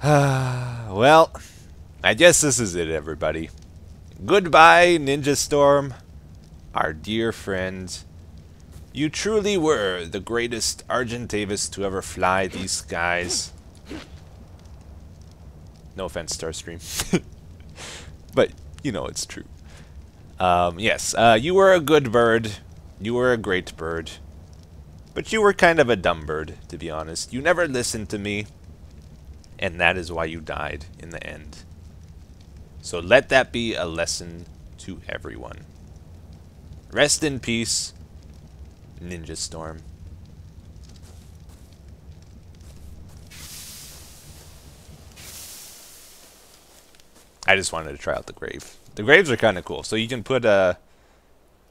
Well, I guess this is it, everybody. Goodbye, Ninja Storm, our dear friend. You truly were the greatest Argentavis to ever fly these skies. No offense, Starstream. But, you know, it's true. Yes, you were a good bird. You were a great bird. But you were kind of a dumb bird, to be honest. You never listened to me. And that is why you died in the end. So let that be a lesson to everyone. Rest in peace, Ninja Storm. I just wanted to try out the grave. The graves are kind of cool. So you can put a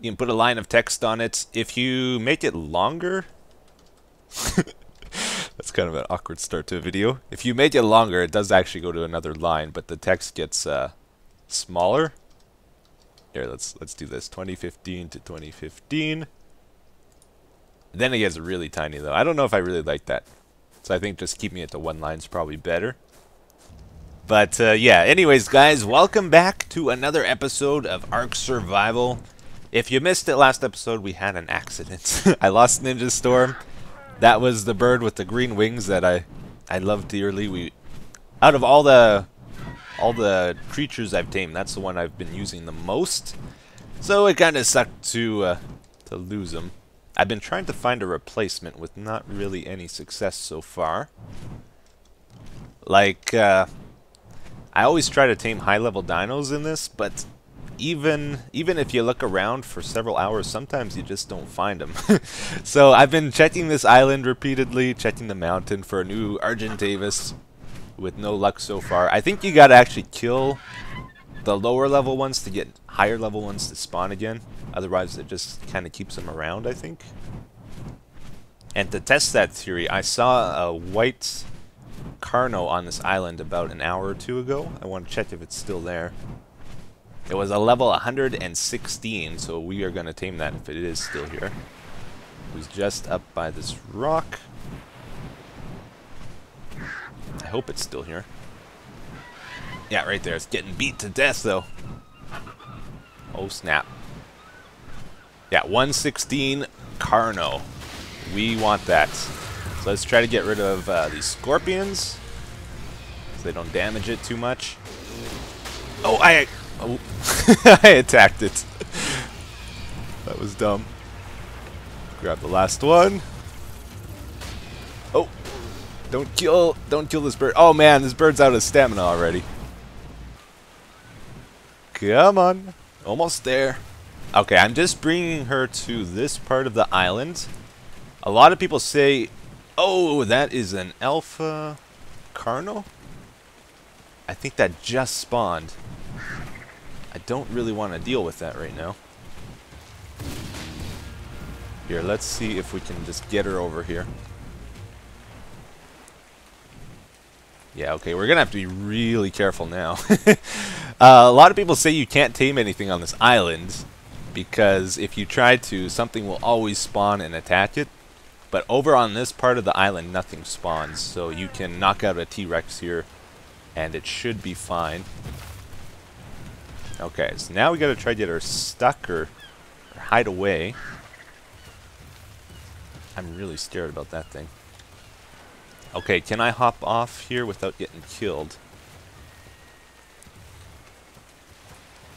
line of text on it. If you make it longer, that's kind of an awkward start to a video. If you make it longer, it does actually go to another line, but the text gets smaller. Here, let's do this. 2015 to 2015. Then it gets really tiny, though. I don't know if I really like that. So I think just keeping it to one line is probably better. But yeah, anyways, guys, welcome back to another episode of ARK Survival. If you missed it last episode, we had an accident. I lost Ninja Storm. That was the bird with the green wings that I love dearly. Out of all the creatures I've tamed, that's the one I've been using the most. So it kind of sucked to lose him. I've been trying to find a replacement with not really any success so far. Like, I always try to tame high-level dinos in this, but even if you look around for several hours, sometimes you just don't find them. So I've been checking this island repeatedly, checking the mountain for a new Argentavis, with no luck so far. I think you gotta actually kill the lower level ones to get higher level ones to spawn again. Otherwise it just kind of keeps them around, I think. And to test that theory, I saw a white Carno on this island about an hour or two ago. I want to check if it's still there. It was a level 116, so we are going to tame that if it is still here. It was just up by this rock. I hope it's still here. Yeah, right there. It's getting beat to death, though. Oh, snap. Yeah, 116 Carno. We want that. So let's try to get rid of these scorpions, so they don't damage it too much. Oh, I attacked it. That was dumb. Grab the last one. Oh, don't kill this bird. Oh man, this bird's out of stamina already. Come on, almost there. Okay, I'm just bringing her to this part of the island. A lot of people say, oh, that is an alpha Carno? I think that just spawned. I don't really want to deal with that right now. Here, let's see if we can just get her over here. Yeah, okay, we're gonna have to be really careful now. A lot of people say you can't tame anything on this island because if you try to, something will always spawn and attack it. But over on this part of the island, nothing spawns, so you can knock out a T-Rex here, and it should be fine. Okay, so now we gotta try to get her stuck or hide away. I'm really scared about that thing. Okay, can I hop off here without getting killed?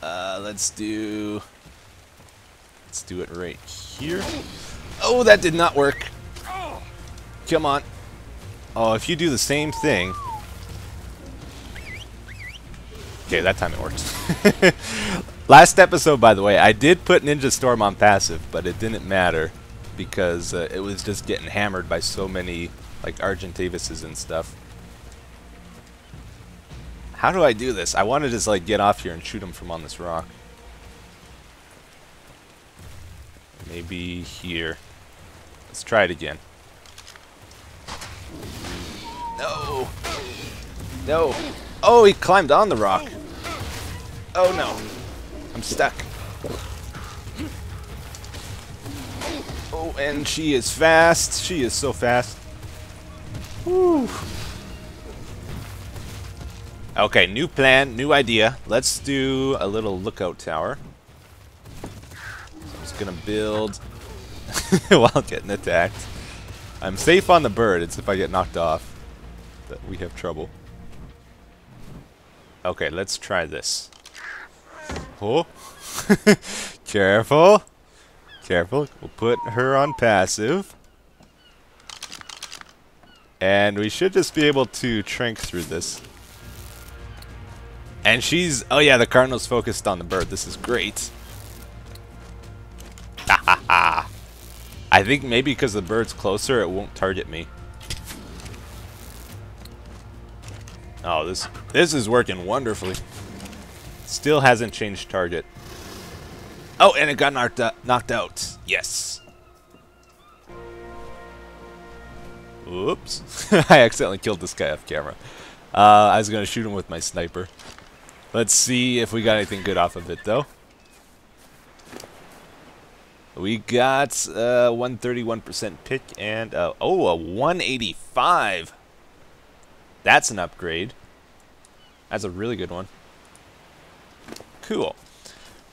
Let's do it right here. Oh, that did not work. Come on. Oh, if you do the same thing. Okay, that time it worked. Last episode, by the way, I did put Ninja Storm on passive, but it didn't matter because it was just getting hammered by so many like Argentavises and stuff. How do I do this? I want to just like get off here and shoot him from on this rock. Maybe here. Let's try it again. No! No! Oh, he climbed on the rock! Oh no! I'm stuck. Oh, and she is fast. She is so fast. Woo! Okay, new plan, new idea. Let's do a little lookout tower. So I'm just gonna build while getting attacked. I'm safe on the bird. It's if I get knocked off that we have trouble. Okay, let's try this. Oh. Careful. Careful. We'll put her on passive. And we should just be able to trank through this. And she's... Oh yeah, the Cardinal's focused on the bird. This is great. Ha ha ha. I think maybe because the bird's closer, it won't target me. Oh, this is working wonderfully. Still hasn't changed target. Oh, and it got knocked out. Yes. Oops. I accidentally killed this guy off camera. I was going to shoot him with my sniper. Let's see if we got anything good off of it, though. We got 131% pick and, a 185. That's an upgrade. That's a really good one. Cool.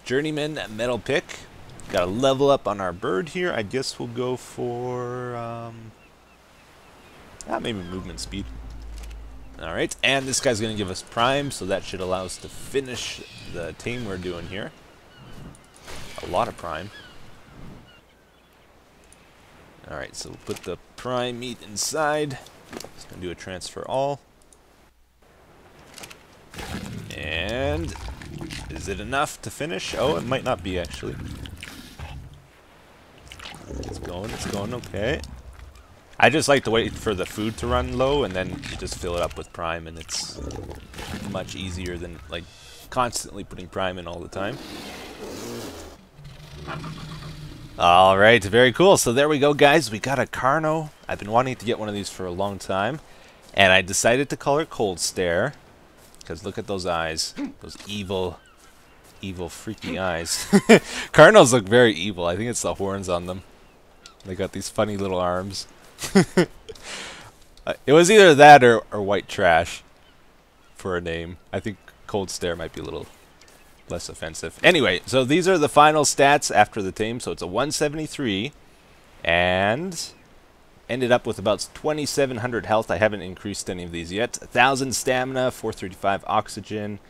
Journeyman metal pick. Got a level up on our bird here. I guess we'll go for, maybe movement speed. Alright, and this guy's going to give us prime, so that should allow us to finish the tame we're doing here. A lot of prime. Alright, so we'll put the prime meat inside. Just going to do a transfer all. And is it enough to finish? Oh, it might not be actually. It's going okay. I just like to wait for the food to run low and then you just fill it up with prime, and it's much easier than like constantly putting prime in all the time. Alright, very cool. So there we go, guys. We got a Carno. I've been wanting to get one of these for a long time, and I decided to call her Cold Stare because look at those eyes. Those evil, freaky eyes. Carnos look very evil. I think it's the horns on them. They got these funny little arms. It was either that or white trash for a name. I think Cold Stare might be a little less offensive. Anyway, so these are the final stats after the tame. So it's a 173 and ended up with about 2,700 health. I haven't increased any of these yet. 1,000 stamina, 435 oxygen,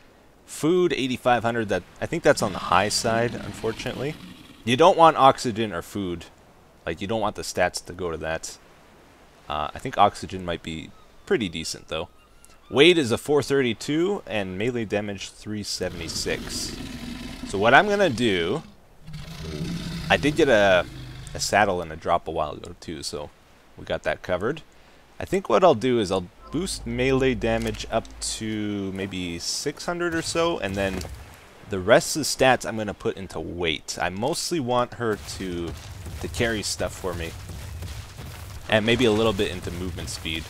food 8,500. That I think that's on the high side, unfortunately. You don't want oxygen or food. Like, you don't want the stats to go to that. I think oxygen might be pretty decent, though. Weight is a 432, and melee damage 376. So what I'm going to do... I did get a saddle and a drop a while ago, too, so we got that covered. I think what I'll do is I'll boost melee damage up to maybe 600 or so, and then the rest of the stats I'm going to put into weight. I mostly want her to carry stuff for me. And maybe a little bit into movement speed.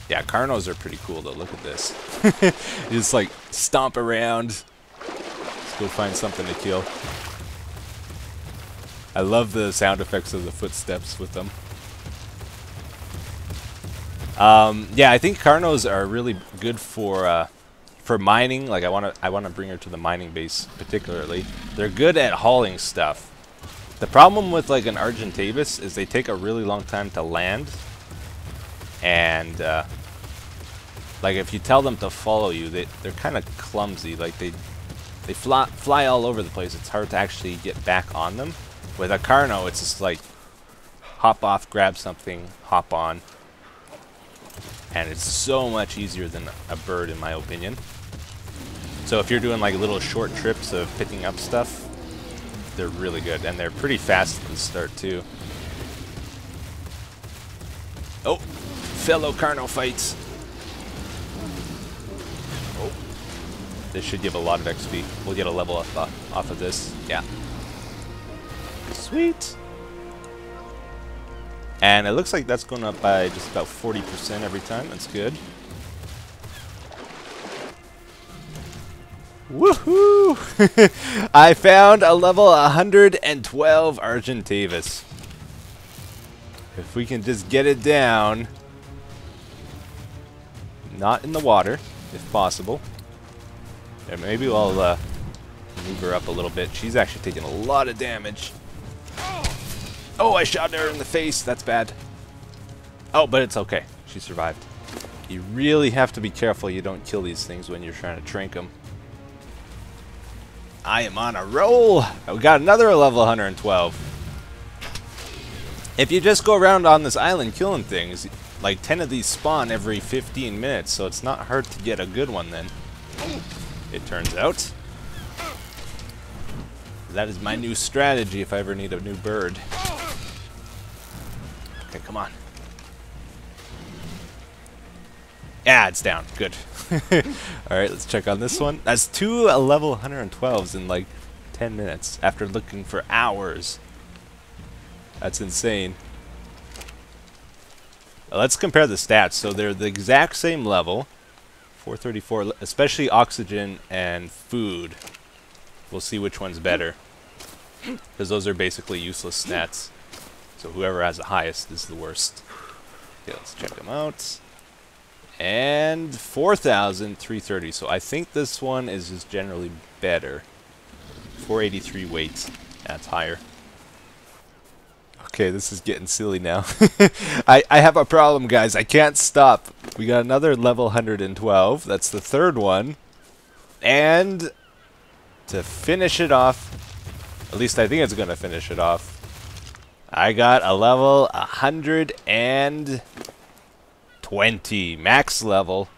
Yeah, Carnos are pretty cool though. Look at this. You just like stomp around. Let's go find something to kill. I love the sound effects of the footsteps with them. Yeah, I think Carnos are really good for mining. Like I wanna bring her to the mining base particularly. They're good at hauling stuff. The problem with like an Argentavis is they take a really long time to land, and like if you tell them to follow you, they're kind of clumsy. Like they fly all over the place. It's hard to actually get back on them. With a Carno, it's just like hop off, grab something, hop on, and it's so much easier than a bird, in my opinion. So if you're doing like little short trips of picking up stuff, they're really good, and they're pretty fast at the start too. Oh, fellow Carno fights. Oh, this should give a lot of XP. We'll get a level up off of this. Yeah. Sweet. And it looks like that's going up by just about 40% every time. That's good. Woohoo! I found a level 112 Argentavis. If we can just get it down. not in the water, if possible. And maybe we'll move her up a little bit. She's actually taking a lot of damage. Oh, I shot her in the face. That's bad. Oh, but it's okay. She survived. You really have to be careful you don't kill these things when you're trying to trank them. I am on a roll. We got another level 112. If you just go around on this island killing things, like 10 of these spawn every 15 minutes, so it's not hard to get a good one then. It turns out. That is my new strategy if I ever need a new bird. Okay, come on. Yeah, it's down. Good. Alright, let's check on this one. That's 2 level 112s in like 10 minutes after looking for hours. That's insane. Let's compare the stats. So they're the exact same level. 434, especially oxygen and food. We'll see which one's better. Because those are basically useless stats. So whoever has the highest is the worst. Okay, let's check them out. And 4,330. So I think this one is just generally better. 483 weight. That's higher. Okay, this is getting silly now. I have a problem, guys. I can't stop. We got another level 112. That's the third one. And to finish it off, at least I think it's going to finish it off, I got a level 120. Max level.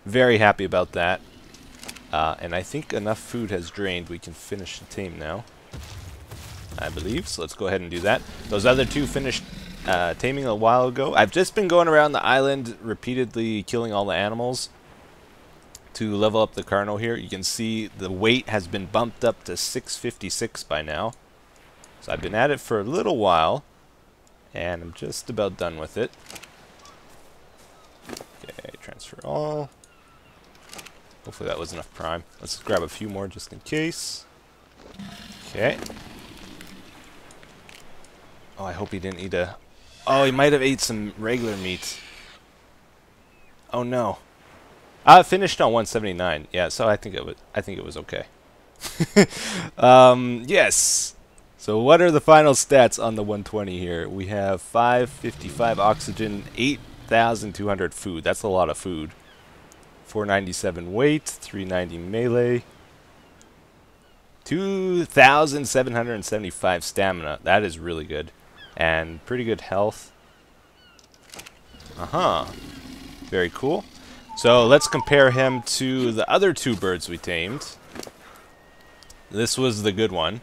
Very happy about that. And I think enough food has drained. We can finish the tame now, I believe. So let's go ahead and do that. Those other two finished taming a while ago. I've just been going around the island repeatedly killing all the animals to level up the Carno here. You can see the weight has been bumped up to 656 by now. So I've been at it for a little while, and I'm just about done with it. Okay, transfer all. Hopefully that was enough prime. Let's grab a few more just in case. Okay. Oh, I hope he didn't eat a... Oh, he might have ate some regular meat. Oh no. Finished on 179. Yeah, so I think it was okay. Yes. So what are the final stats on the 120 here? We have 555 oxygen, 8,200 food. That's a lot of food. 497 weight, 390 melee, 2,775 stamina. That is really good. And pretty good health. Very cool. So let's compare him to the other two birds we tamed. This was the good one.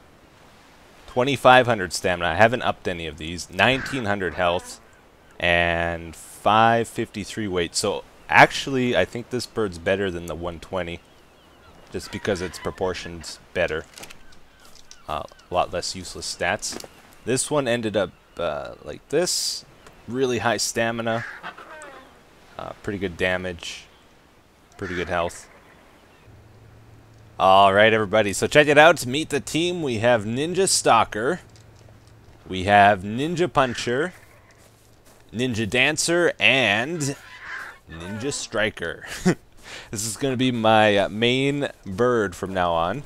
2,500 stamina. I haven't upped any of these. 1,900 health. And 553 weight. So actually, I think this bird's better than the 120. Just because it's proportioned better. A lot less useless stats. This one ended up like this. Really high stamina. Pretty good damage. Pretty good health. Alright, everybody. So check it out. Meet the team. We have Ninja Stalker. We have Ninja Puncher. Ninja Dancer. And Ninja Striker. This is going to be my main bird from now on.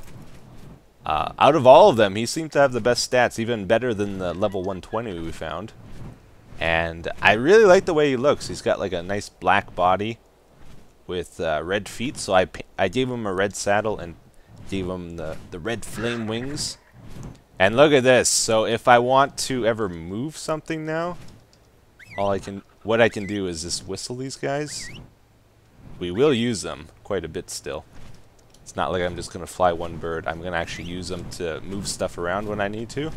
Out of all of them, he seemed to have the best stats. Even better than the level 120 we found. And I really like the way he looks. He's got like a nice black body with red feet. So I gave him a red saddle and gave him the red flame wings. And look at this. So if I want to ever move something now, what I can do is just whistle these guys. We will use them quite a bit still. It's not like I'm just going to fly one bird. I'm going to actually use them to move stuff around when I need to.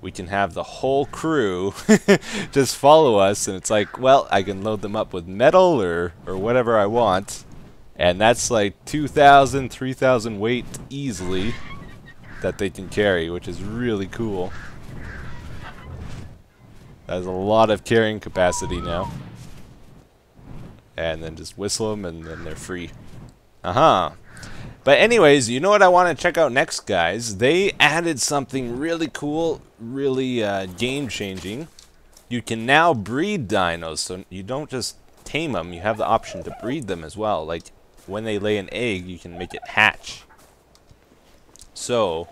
We can have the whole crew just follow us, and it's like, well, I can load them up with metal or whatever I want. And that's like 2,000, 3,000 weight easily that they can carry, which is really cool. That's a lot of carrying capacity now. And then just whistle them, and then they're free. But anyways, you know what I want to check out next, guys? They added something really cool, really game-changing. You can now breed dinos, so you don't just tame them, you have the option to breed them as well. Like, when they lay an egg, you can make it hatch. So,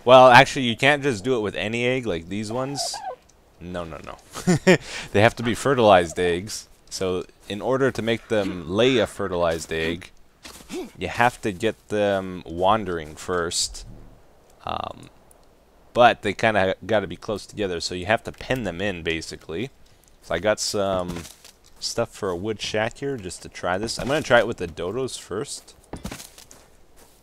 well, actually, you can't just do it with any egg, like these ones. No, no, no. They have to be fertilized eggs. So, in order to make them lay a fertilized egg, you have to get them wandering first. But they kind of got to be close together, so you have to pen them in, basically. So I got some stuff for a wood shack here, just to try this. I'm going to try it with the dodos first.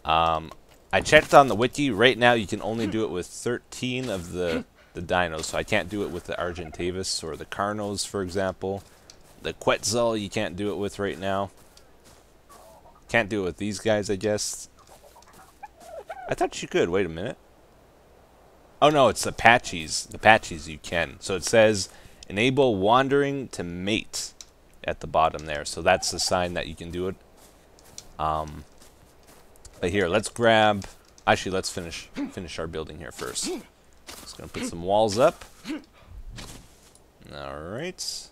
I checked on the wiki. Right now, you can only do it with 13 of the dinos, so I can't do it with the Argentavis or the Carnos, for example. The Quetzal, you can't do it with right now. Can't do it with these guys, I guess. I thought you could. Wait a minute. Oh, no, it's Apaches. The Apaches you can. So it says, enable wandering to mate at the bottom there. So that's the sign that you can do it. But here, let's grab... Actually, let's finish our building here first. Just going to put some walls up. Alright.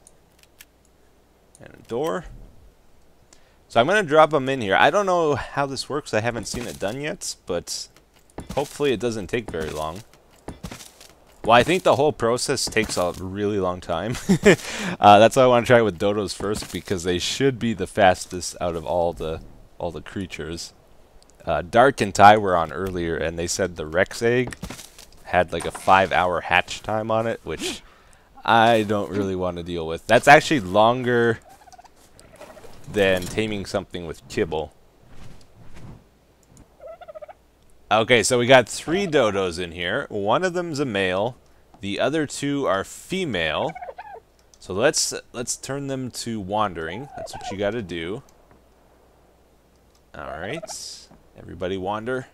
And a door. So I'm going to drop them in here. I don't know how this works. I haven't seen it done yet, but hopefully it doesn't take very long. Well, I think the whole process takes a really long time. That's why I want to try it with dodos first, because they should be the fastest out of all the creatures. Dark and Ty were on earlier, and they said the Rex egg had like a 5-hour hatch time on it, which I don't really want to deal with. That's actually longer than taming something with kibble. Okay, so we got 3 dodos in here. One of them's a male. The other 2 are female. So let's turn them to wandering. That's what you got to do. All right. Everybody wander.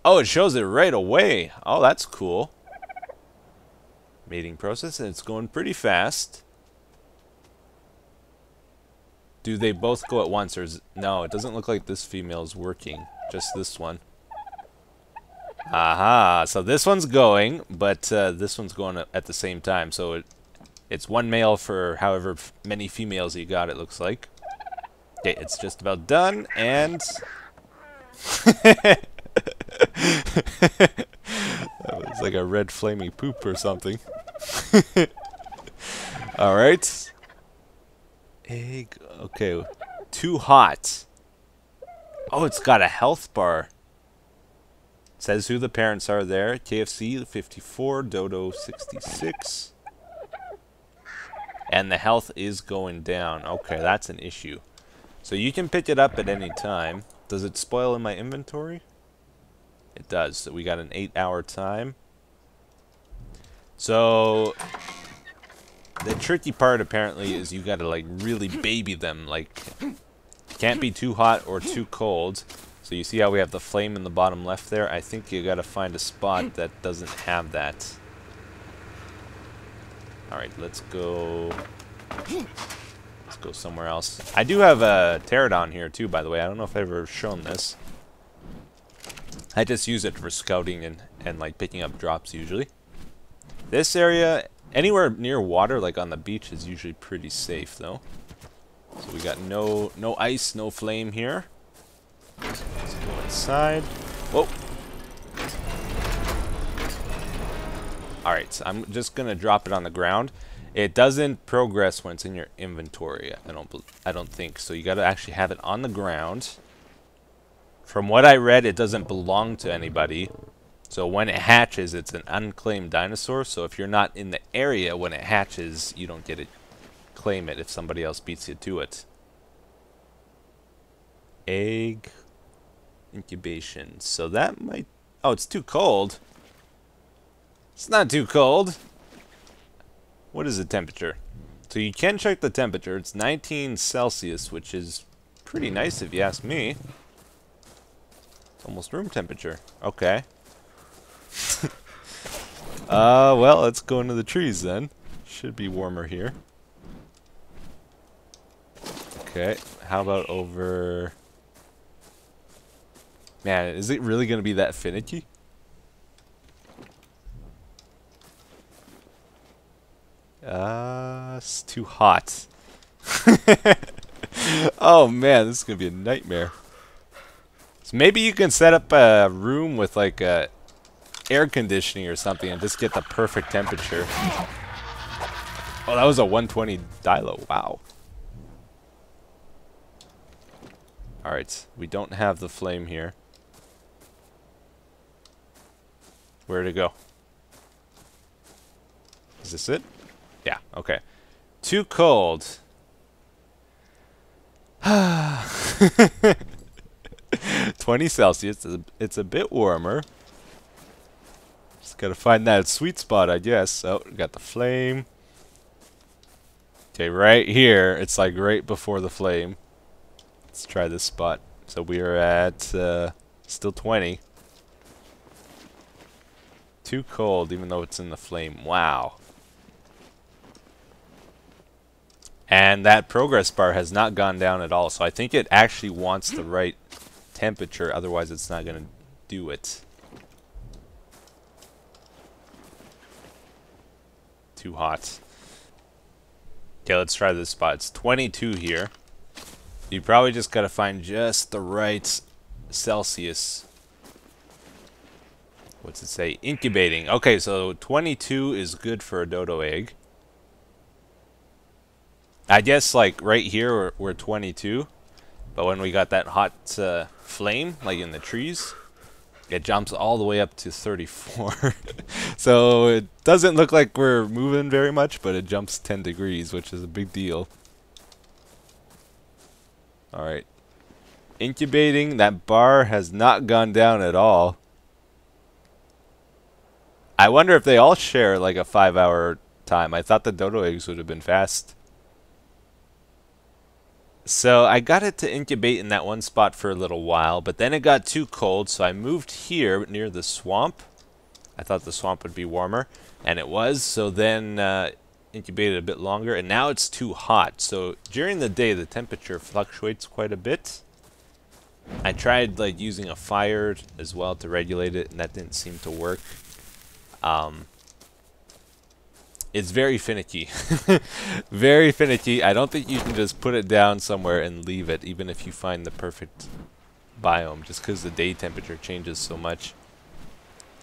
Oh, it shows it right away. Oh, that's cool. Mating process, and it's going pretty fast. Do they both go at once, or is it... No, it doesn't look like this female is working. Just this one. Aha! So this one's going, but this one's going at the same time. So it's one male for however many females you got, it looks like. Okay, it's just about done, and... That was like a red flaming poop or something. Alright. Egg, okay. Too hot. Oh, it's got a health bar. Says who the parents are there. KFC 54, Dodo 66. And the health is going down. Okay, that's an issue. So you can pick it up at any time. Does it spoil in my inventory? It does. So we got an 8-hour time. So the tricky part apparently is you gotta like really baby them. Like, can't be too hot or too cold. So you see how we have the flame in the bottom left there? I think you gotta find a spot that doesn't have that. Alright, let's go somewhere else. I do have a pterodon here too, by the way. I don't know if I've ever shown this. I just use it for scouting and like picking up drops usually. This area, anywhere near water, like on the beach, is usually pretty safe though. So we got no ice, no flame here. Let's go inside. Whoa. Alright, so I'm just gonna drop it on the ground. It doesn't progress when it's in your inventory. I don't think so. You got to actually have it on the ground. From what I read, it doesn't belong to anybody. So when it hatches, it's an unclaimed dinosaur. So if you're not in the area when it hatches, you don't get to claim it if somebody else beats you to it. Egg incubation. So that might... Oh, it's too cold. It's not too cold. What is the temperature? So you can check the temperature. It's 19 Celsius, which is pretty nice if you ask me. It's almost room temperature. Okay. Well, let's go into the trees then. Should be warmer here. Okay, how about over... Man, is it really going to be that finicky? It's too hot. Oh man, this is gonna be a nightmare. So maybe you can set up a room with like air conditioning or something and just get the perfect temperature. Oh, that was a 120 dilo. Wow. Alright, we don't have the flame here. Where'd it go? Is this it? Yeah, okay. Too cold. 20 Celsius. It's a bit warmer. Just gotta find that sweet spot, I guess. Oh, we got the flame. Okay, right here. It's like right before the flame. Let's try this spot. So we are at still 20. Too cold, even though it's in the flame. Wow. And that progress bar has not gone down at all. So I think it actually wants the right temperature. Otherwise, it's not going to do it. Too hot. Okay, let's try this spot. It's 22 here. You probably just got to find just the right Celsius. What's it say? Incubating. Okay, so 22 is good for a dodo egg. I guess like right here we're 22, but when we got that hot flame, like in the trees, it jumps all the way up to 34. So it doesn't look like we're moving very much, but it jumps 10 degrees, which is a big deal. Alright. Incubating, that bar has not gone down at all. I wonder if they all share like a 5-hour time. I thought the dodo eggs would have been fast. So I got it to incubate in that one spot for a little while, but then it got too cold, so I moved here near the swamp. I thought the swamp would be warmer, and it was, so then incubated a bit longer, and now it's too hot. So during the day, the temperature fluctuates quite a bit. I tried like using a fire as well to regulate it, and that didn't seem to work. It's very finicky. Very finicky. I don't think you can just put it down somewhere and leave it, even if you find the perfect biome, just because the day temperature changes so much.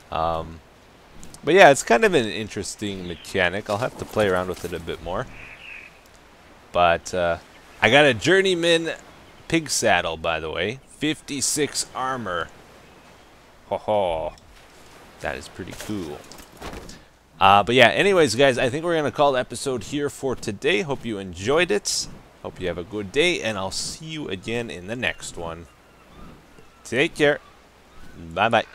But yeah, it's kind of an interesting mechanic. I'll have to play around with it a bit more. But I got a journeyman pig saddle, by the way. 56 armor. Ho ho. That is pretty cool. But yeah, anyways, guys, I think we're going to call the episode here for today. Hope you enjoyed it. Hope you have a good day, and I'll see you again in the next one. Take care. Bye-bye.